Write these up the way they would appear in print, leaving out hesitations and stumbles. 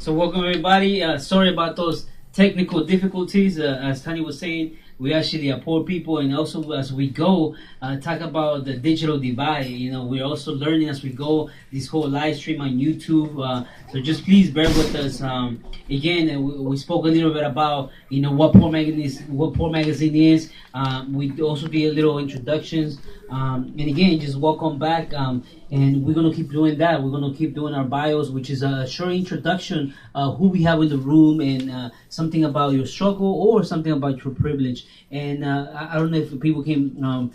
So welcome everybody. Sorry about those technical difficulties. As Tani was saying, we actually are poor people, and also as we go, talk about the digital divide. You know, we're also learning as we go. This whole live stream on YouTube. So just please bear with us. Again, we spoke a little bit about what Poor Magazine is. We also did a little introductions. And again, just welcome back. And we're going to keep doing that. We're going to keep doing our bios, which is a short introduction of who we have in the room and something about your struggle or something about your privilege. And I don't know if people can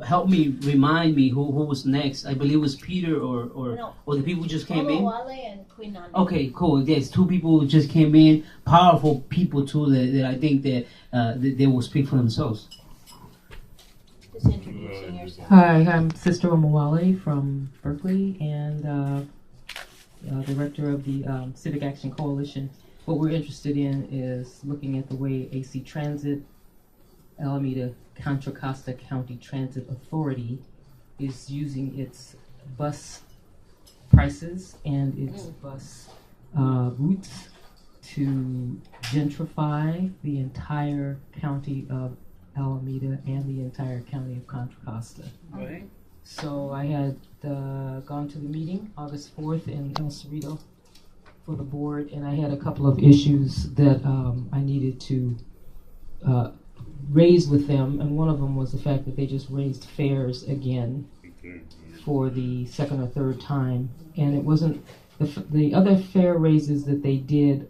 help me, remind me who was next. I believe it was Peter or the people who just came in. Wale and Queen Nandi. Okay, cool. There's two people who just came in. Powerful people, too, that I think that they will speak for themselves. Just introducing yourself. Hi, I'm Sister Omawale from Berkeley and director of the Civic Action Coalition. What we're interested in is looking at the way AC Transit, Alameda Contra Costa County Transit Authority is using its bus prices and its bus routes to gentrify the entire county of Alameda and the entire county of Contra Costa. Right. So I had gone to the meeting August 4th in El Cerrito for the board, and I had a couple of issues that I needed to raise with them, and one of them was the fact that they just raised fares again for the second or third time, and it wasn't the other fare raises that they did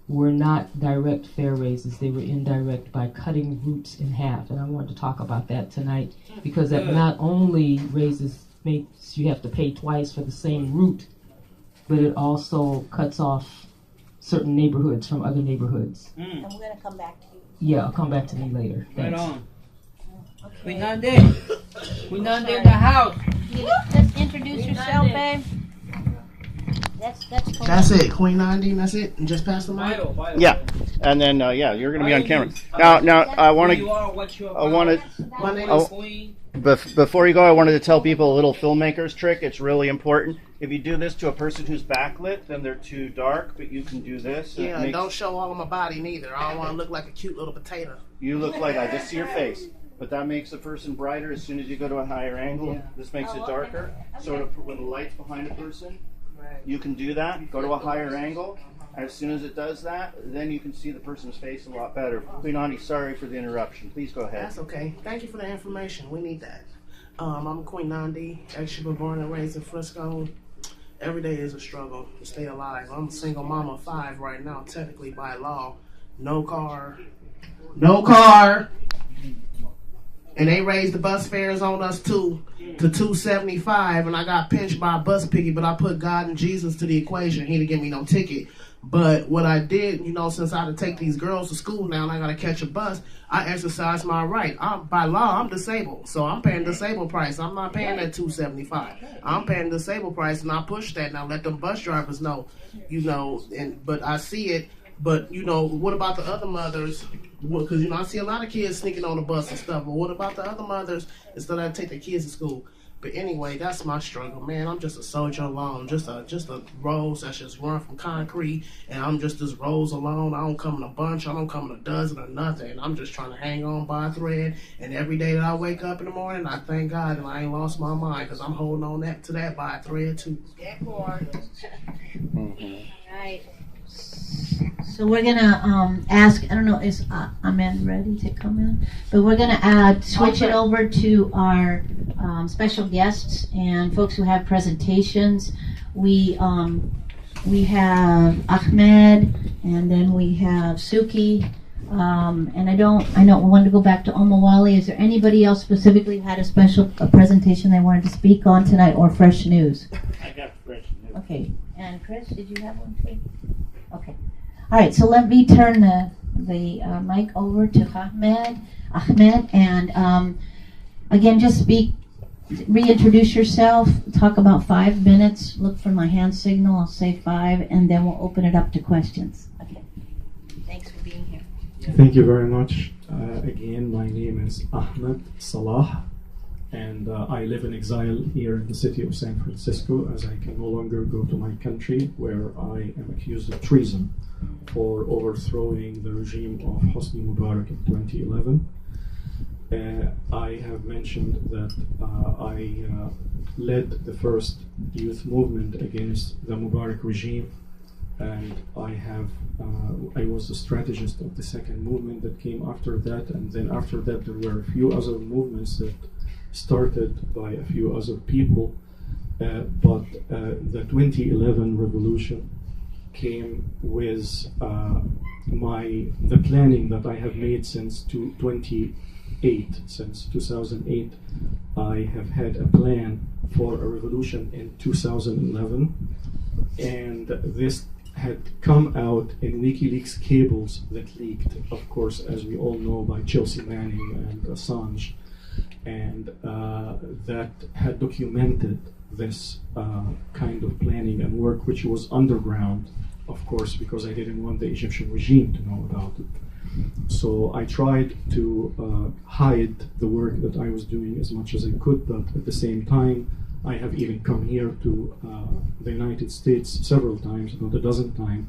were not direct fare raises. They were indirect by cutting routes in half. And I wanted to talk about that tonight because that not only makes you have to pay twice for the same route, but it also cuts off certain neighborhoods from other neighborhoods. And we're going to come back to you. Yeah, I'll come back to me later. Right Thanks. on. Okay. We're not there. We're not there in the house. Just introduce yourself, babe. That's it, Queen Nandi, that's it? And just pass the mic? Yeah, and then you're going to be on camera. Now, I want to. My name is Queen. Before you go, I wanted to tell people a little filmmaker's trick. It's really important. If you do this to a person who's backlit, then they're too dark. But you can do this. Yeah, don't show all of my body neither. I don't want to look like a cute little potato. You look like I just see your face. But that makes the person brighter as soon as you go to a higher angle. Yeah. This makes it darker. So when the light's behind a person, you can do that. Go to a higher angle. As soon as it does that, then you can see the person's face a lot better. Queen Nandi, sorry for the interruption. Please go ahead. That's okay. Thank you for the information. We need that. I'm Queen Nandi. Actually, born and raised in Frisco. Every day is a struggle to stay alive. I'm a single mama of 5 right now, technically by law. No car. And they raised the bus fares on us too to $2.75, and I got pinched by a bus piggy, but I put God and Jesus to the equation. He didn't give me no ticket. But what I did, since I had to take these girls to school now and I got to catch a bus, I exercised my right. By law, I'm disabled, so I'm paying disabled price. I'm not paying that $2.75. I'm paying disabled price, and I push that. Now let them bus drivers know, but I see it. But, what about the other mothers? Because, I see a lot of kids sneaking on the bus and stuff. But what about the other mothers instead of take their kids to school? But anyway, that's my struggle, man. I'm just a soldier alone. Just a rose that's just run from concrete. And I'm just this rose alone. I don't come in a bunch. I don't come in a dozen or nothing. I'm just trying to hang on by a thread. And every day that I wake up in the morning, I thank God and I ain't lost my mind because I'm holding on to that by a thread, too. Get more. Right. So we're gonna ask. I don't know. Is Ahmed ready to come in? But we're gonna switch it over to our special guests and folks who have presentations. We have Ahmed, and then we have Suki. And I wanted to go back to Omawale. Is there anybody else specifically who had a presentation they wanted to speak on tonight, or fresh news? I got fresh news. Okay. And Chris, did you have one too? Okay. All right, so let me turn the mic over to Ahmed, and again, just reintroduce yourself, talk about 5 minutes, look for my hand signal, I'll say 5, and then we'll open it up to questions. Okay, thanks for being here. Thank you very much. Again, my name is Ahmed Salah. and I live in exile here in the city of San Francisco, as I can no longer go to my country, where I am accused of treason for overthrowing the regime of Hosni Mubarak in 2011. I have mentioned that I led the first youth movement against the Mubarak regime, and I was the strategist of the second movement that came after that, and then after that there were a few other movements that started by a few other people, but the 2011 revolution came with the planning that I have made since 2008. Since 2008, I have had a plan for a revolution in 2011, and this had come out in WikiLeaks cables that leaked, of course, as we all know, by Chelsea Manning and Assange, and that had documented this kind of planning and work, which was underground, of course, because I didn't want the Egyptian regime to know about it. So I tried to hide the work that I was doing as much as I could, but at the same time, I have even come here to the United States several times, about a dozen times,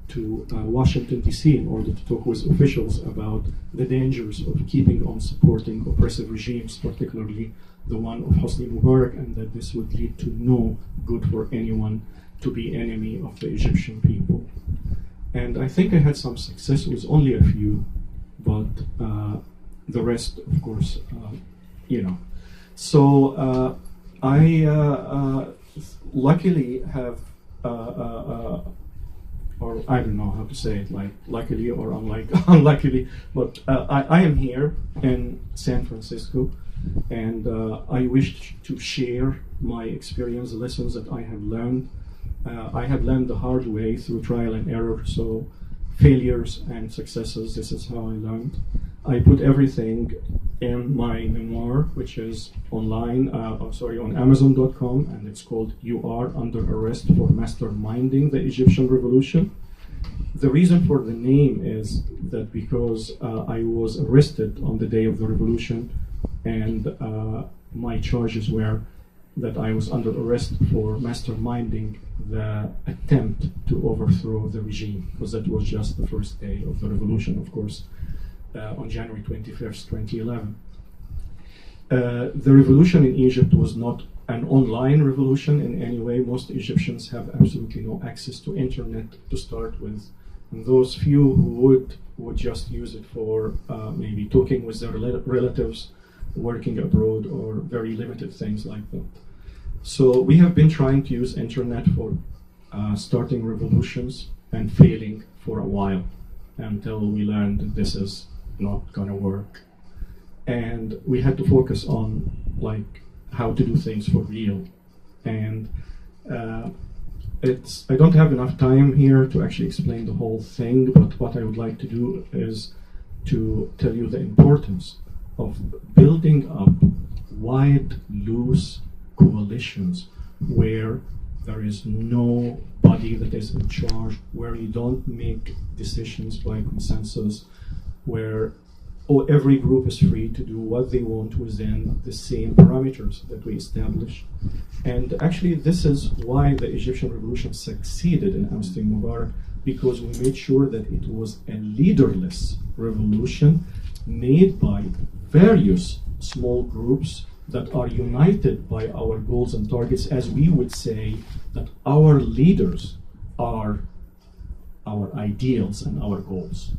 to Washington, D.C. in order to talk with officials about the dangers of keeping on supporting oppressive regimes, particularly the one of Hosni Mubarak, and that this would lead to no good for anyone to be enemy of the Egyptian people. And I think I had some success. It was only a few, but the rest, of course, So I luckily have, or I don't know how to say it, like luckily or unluckily, but I am here in San Francisco, and I wish to share my experience, the lessons that I have learned. I have learned the hard way through trial and error, so failures and successes, this is how I learned. I put everything in my memoir, which is online, on Amazon.com, and it's called "You Are Under Arrest for Masterminding the Egyptian Revolution." The reason for the name is that because I was arrested on the day of the revolution, and my charges were that I was under arrest for masterminding the attempt to overthrow the regime, because that was just the first day of the revolution, of course, on January 25th, 2011. The revolution in Egypt was not an online revolution in any way. Most Egyptians have absolutely no access to internet to start with. And those few who would just use it for maybe talking with their relatives, working abroad, or very limited things like that. So we have been trying to use internet for starting revolutions and failing for a while until we learned that this is not going to work. And we had to focus on how to do things for real. And I don't have enough time here to actually explain the whole thing, but what I would like to do is to tell you the importance of building up wide, loose coalitions where there is nobody that is in charge, where you don't make decisions by consensus, where every group is free to do what they want within the same parameters that we established. And actually, this is why the Egyptian revolution succeeded in ousting Mubarak, because we made sure that it was a leaderless revolution made by various small groups that are united by our goals and targets, as we would say that our leaders are our ideals and our goals.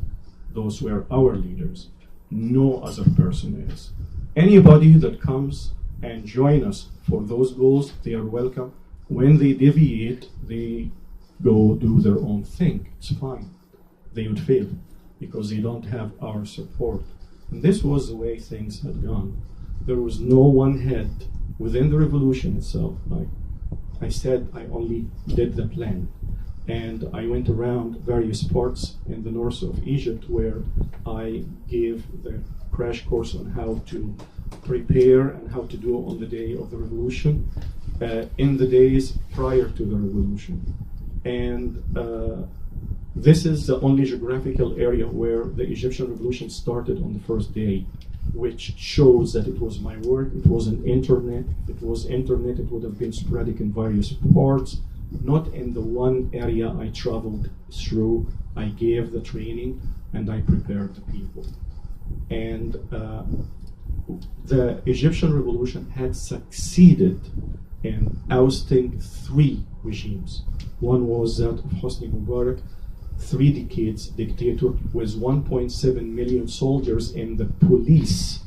Those were our leaders. No other person is. Anybody that comes and join us for those goals, they are welcome. When they deviate, they go do their own thing. It's fine. They would fail because they don't have our support. And this was the way things had gone. There was no one head within the revolution itself. Like I said, I only did the plan. And I went around various parts in the north of Egypt where I gave the crash course on how to prepare and how to do on the day of the revolution, in the days prior to the revolution. And this is the only geographical area where the Egyptian revolution started on the first day. which shows that it was my work. It was an internet. If it was internet, it would have been sporadic in various parts, not in the one area I traveled through. I gave the training and I prepared the people. And the Egyptian revolution had succeeded in ousting 3 regimes. One was that of Hosni Mubarak, 3 decades dictator with 1.7 million soldiers in the police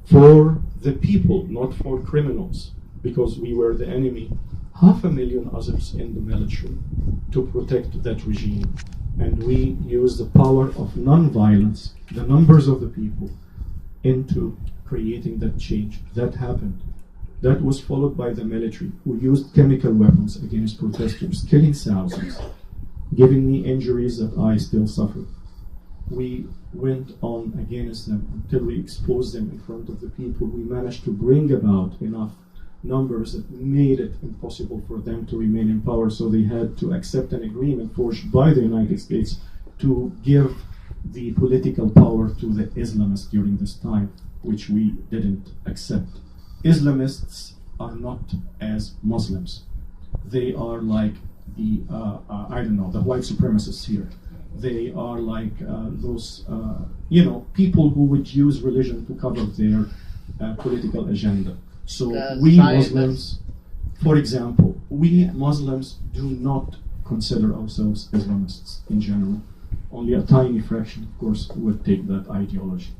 for the people, not for criminals, because we were the enemy. 500,000 others in the military to protect that regime. And we used the power of non-violence, the numbers of the people, into creating that change. That happened. That was followed by the military, who used chemical weapons against protesters, killing thousands, giving me injuries that I still suffer. We went on against them until we exposed them in front of the people. We managed to bring about enough numbers that made it impossible for them to remain in power, so they had to accept an agreement forged by the United States to give the political power to the Islamists during this time, which we didn't accept. Islamists are not as Muslims. They are like the, the white supremacists here. They are like those, people who would use religion to cover their political agenda. So we Muslims, for example, we Muslims do not consider ourselves Islamists in general. Only a tiny fraction, of course, would take that ideology.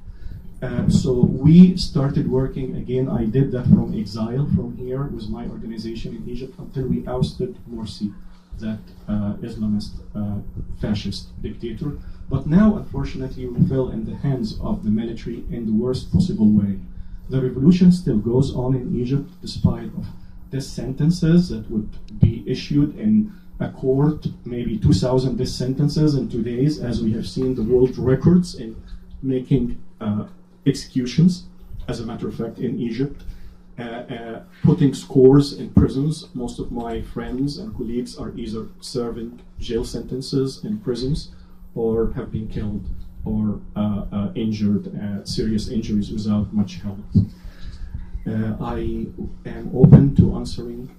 So we started working again. I did that from exile, from here with my organization in Egypt, until we ousted Morsi, that Islamist fascist dictator. But now, unfortunately, we fell in the hands of the military in the worst possible way. The revolution still goes on in Egypt, despite of death sentences that would be issued in a court, maybe 2,000 death sentences in 2 days, as we have seen the world records in making executions, as a matter of fact, in Egypt, putting scores in prisons. Most of my friends and colleagues are either serving jail sentences in prisons or have been killed or injured, serious injuries without much help. I am open to answering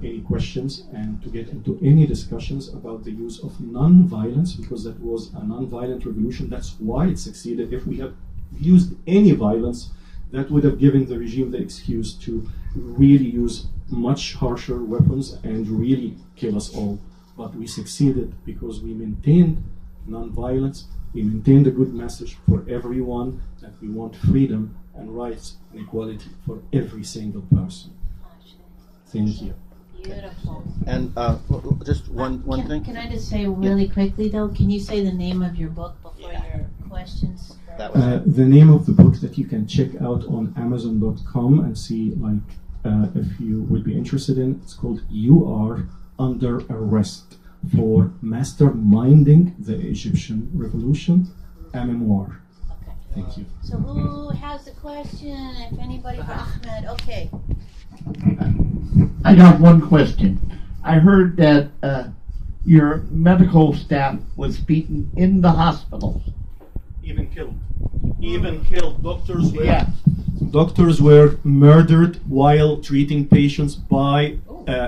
any questions and to get into any discussions about the use of non-violence, because that was a non-violent revolution. That's why it succeeded. If we had used any violence, that would have given the regime the excuse to really use much harsher weapons and really kill us all. But we succeeded because we maintained non-violence. We maintained a good message for everyone that we want freedom and rights and equality for every single person. Thank you. Beautiful. And just one thing. Can I just say really quickly, though, can you say the name of your book before your questions? The name of the book that you can check out on Amazon.com and see, if you would be interested in, it's called You Are Under Arrest for Masterminding the Egyptian Revolution, a memoir. Okay. Thank you. So who has a question? If anybody, Ahmed, okay. I got one question. I heard that your medical staff was beaten in the hospitals. Even killed. Doctors were murdered while treating patients by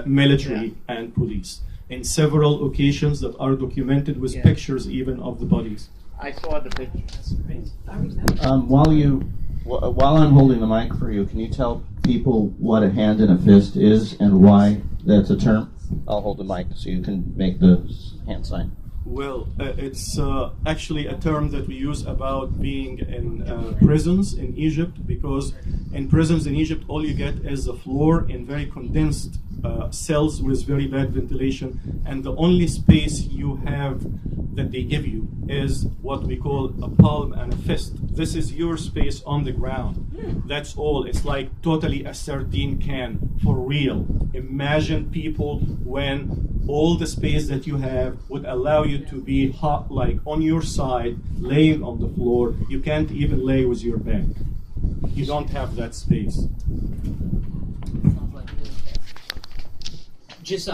military and police in several occasions that are documented with pictures even of the bodies. I saw the pictures. While I'm holding the mic for you, can you tell people what a hand and a fist is and why that's a term? I'll hold the mic so you can make the hand sign. Well, it's actually a term that we use about being in prisons in Egypt, because in prisons in Egypt all you get is the floor in very condensed cells with very bad ventilation, and the only space you have that they give you is what we call a palm and a fist. This is your space on the ground. That's all. It's like totally a sardine can, for real. Imagine people when all the space that you have would allow you to be hot, like on your side, laying on the floor. You can't even lay with your back. You don't have that space. Just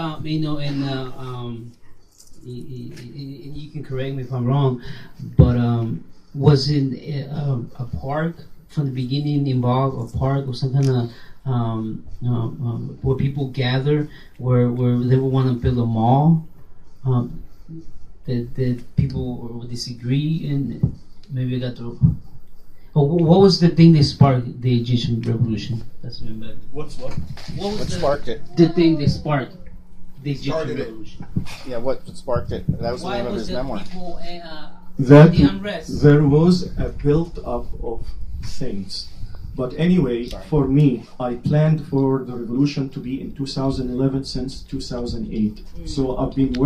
you can correct me if I'm wrong, but was in a park from the beginning involved a park or some kind of where people gather, where they would want to build a mall, that people would disagree, and maybe got to. Oh, what was the thing that sparked the Egyptian revolution? That's what. What What sparked it? The thing that sparked the Egyptian Started it. revolution. Yeah, what sparked it? That was the Why name of was his the memoir. people That the unrest? there was a build up of things. But anyway, Sorry. for me, I planned for the revolution to be in 2011 since 2008. So I've been working